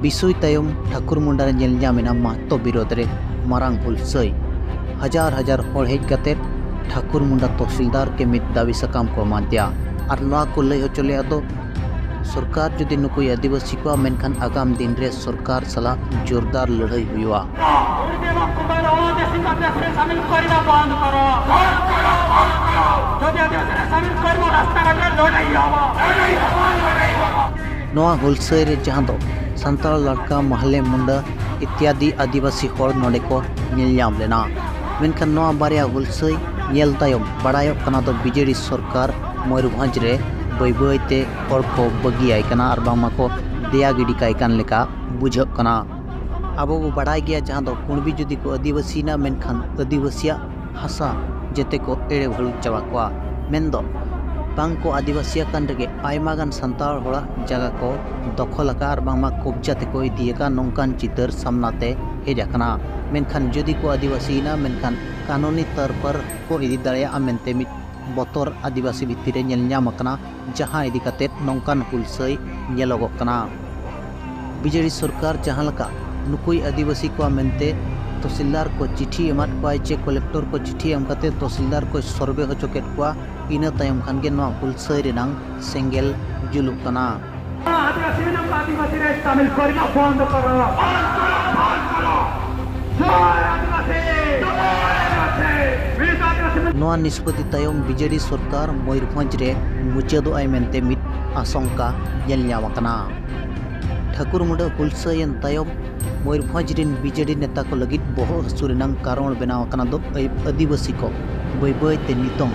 बिसुई तायम ठाकुर मुंडा नेलजामेना महतो विरोध रे मारांग हुलसई हजार हजार हर हेज कते ठाकुर मुंडा तहसीलदार के मित दावी सकाम को मादिया और नवा को लय होचले आदो सरकार जुदी नुकु आदिवासी को मेनखान आगाम दिन रे सरकार सला जोरदार लड़ाई हुआ नवा हुलसई रे जहां दो संताल लड़का महले मुंडा इत्यादि आदिवासी हर नोडे को नेलजाम लेना मेनखान नवा बारिया हुलसई नेल तायम बड़ायो कना दो बीजेडी सरकार मयूरभंज रे बै बैते हर को बगियाय कना और बांगमा को देया गिडी कायकान लेका बुझक कना आबो बो बड़ाय गया जहां दो कुणबी जुदी को आदिवासी ना मेनखान आदिवासिया हासा जेते को एड़े भलु चावा को मेनदो बांग को आदिवासी कान रेगे आयमागान संताल होड़ा जगह को दखल का और बांगमा कब्जा ते को इदियका नोंकान चितर सामनाते हेज आकना मेनखान जुदी को आदिवासी ना मेनखान कानूनी तौर पर को इदी दाड़ेया मेनते मित बतर आदिवासी भित्तिरे नेलजाम आकना जहां इदी काते नोंकान हुलसई नेलोगोग कना बीजेडी सरकार जहां लका नुकुई आदिवासी को मेनते तहसीलदार को चिट्ठी एमाद कोय चे कलेक्टर को चिट्ठी एम काते तहसीलदार को सर्वे होचो केट कोआ इना तायम खान के नवा हुलसई रेनांग सेंगेल जुलुक कना नवा निष्पत्ति तायम बीजेडी सरकार मयूरभंज रे मुचादो आय मेनते मित आशंका नेलजाम आकना ठाकुर मुंडा हुलसईन तायम मयूरभंज रिन बीजेडी नेता को लगित बहुत हसुरेनांग कारण बनाव आकना दो आदिवासी को बै बैते नितों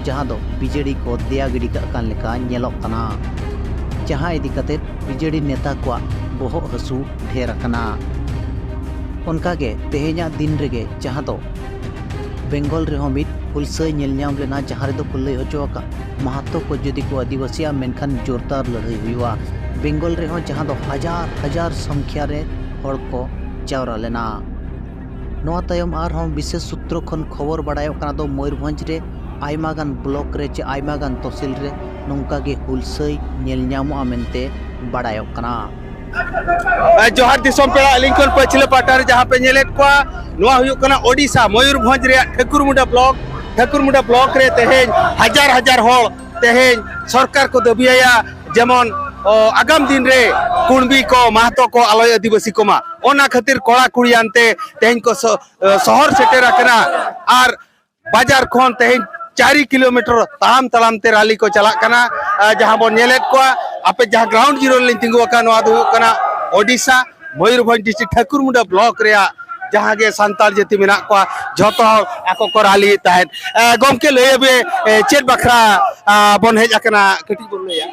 जहां दो बीजेडी को देया गिडी कान लेका नेलोक कना जहां इदी काते बीजेडी नेता को बहुत हसु ढेर आकना उनकागे तेहेኛ दिन रेगे जहां दो बेंगल रेहो मित हुलसई नेलजाम लेना जहां रेदो को लय होचोका महतो को जुदी को आदिवासिया मेनखान जोरदार लड़ाई हुआ बेंगल रेहो जहां दो हजार हजार संख्या रे हर को जावरा लेना नवा तायम आर हम विशेष सूत्र खन खबर बाडायो कना दो मयूरभंज रे आयमागान ब्लॉक रे चे आयमागान तहसील रे नोंका गे हुलसई नेलजामो मेनते बाडायो कना जोहार दिसोम पेड़ा लिंकन पछले पाटार जहां पे नेलेट को नवा हुयो कना ओडिशा मयूरभंज रे ठाकुरमुंडा ब्लॉक रे तेहेन हजार हजार हर तेहेन सरकार को दबिया जेमन आगाम दिन रे कुणबी को महतो को आलय आदिवासी को मा ओना खातिर कोड़ा कुड़ी आनते तेहेन को शहर सेटेर कना और बाजार खन तेहेन 4 किलोमीटर ताम तलाम ते रैली को चला कना जहां बो नेलेट को आपे जहां ग्राउंड जीरो लिंग तिंगु का नवा दो कना ओडिशा मयूरभंज डिस्ट्रिक्ट ठाकुरमुंडा ब्लॉक रे जहां गे संताल जाति मेना को जतो आको को रैली तहन गमके लयबे चेत बखरा बन हेज आकना कटी बोल लया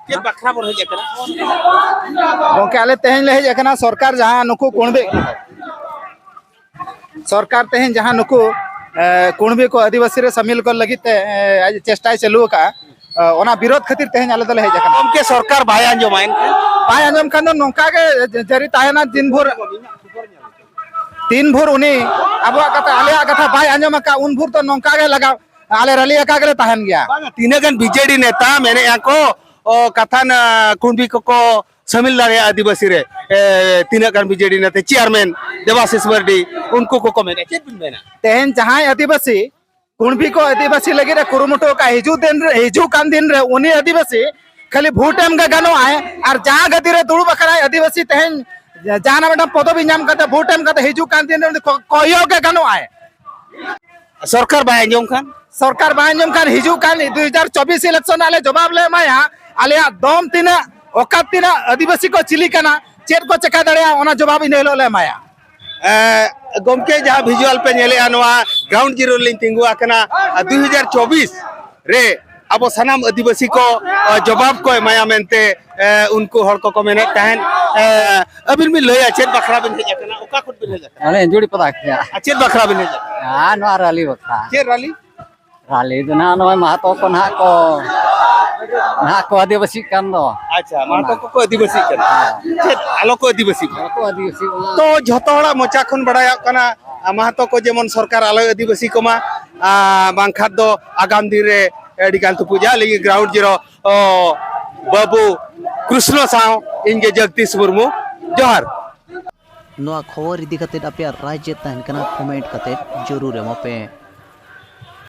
चेत बखरा बन हेज आकना गमके आले तेहन ले हेज आकना सरकार जहां नुकु कोणबे सरकार तेहन जहां नुकु कुणबी को आदिवासी रे शामिल कर लगी आज चेष्टा चालू का ओना विरोध खातिर तेहन आले दले हेज आकना गमके सरकार भाई आंजमाइन बाय आंजम खान नौका के जरी ताहेना दिन भर उनी आबो कथा आले कथा बाय आंजम का उन भर तो नौका के लगा आले रली का के ताहन गया तीन गन बीजेडी नेता मेने को कथन कुणबी को शामिल दारे आदिवासी रे तीन गन बीजेडी नेता चेयरमैन देवाशीष मर्डी उनको को मेने चेत बिन मेना तेहन जहां आदिवासी कुणबी को आदिवासी लगे रे कुरुमुटो का हिजू कान दिन रे उनी आदिवासी खाली भूटेम का गानो आए और जहां गति रे दुड़ू बकरा आदिवासी तेहन जहां बेटा पदवी नाम करते भूटेम का हिजू कान दिन कहियो के गानो आए सरकार बाय आंजम खान हिजू कान 2024 इलेक्शन आले जवाब ले माया आले दम तिना औकात तिना आदिवासी को चिली कना चेत को चका दड़या ओना जवाब इन हेलो ले माया गमके जहां विजुअल पे नेले अनवा ग्राउंड जीरो लिंग तिंगु आकना 2024 रे अब सनाम आदिवासी को जवाब को माया मेनते उनको हर को मेने तहन अबिन में लया चेत बखरा बिन हेज आकना ओका खुद बिन हेज आकना अरे जोड़ी पता क्या चेत बखरा बिन हेज हां नो रैली बखरा चेत रैली दना नो महतो को ना को आदिवासी कान दो अच्छा महतो को आदिवासी कान चेत आलो को आदिवासी तो झतोड़ा मोचा खन बड़ाया कना महतो को जेमन सरकार आलो आदिवासी को मा बांखा दो आगाम दिन रे एडिकान तो पूजा लगी ग्राउंड जीरो बाबू कृष्ण साव इनके जगदीश मुर्मू जोहार नोआ खबर इदी कते अपे राय जे तहन कना कमेंट कते जरूर एमो पे।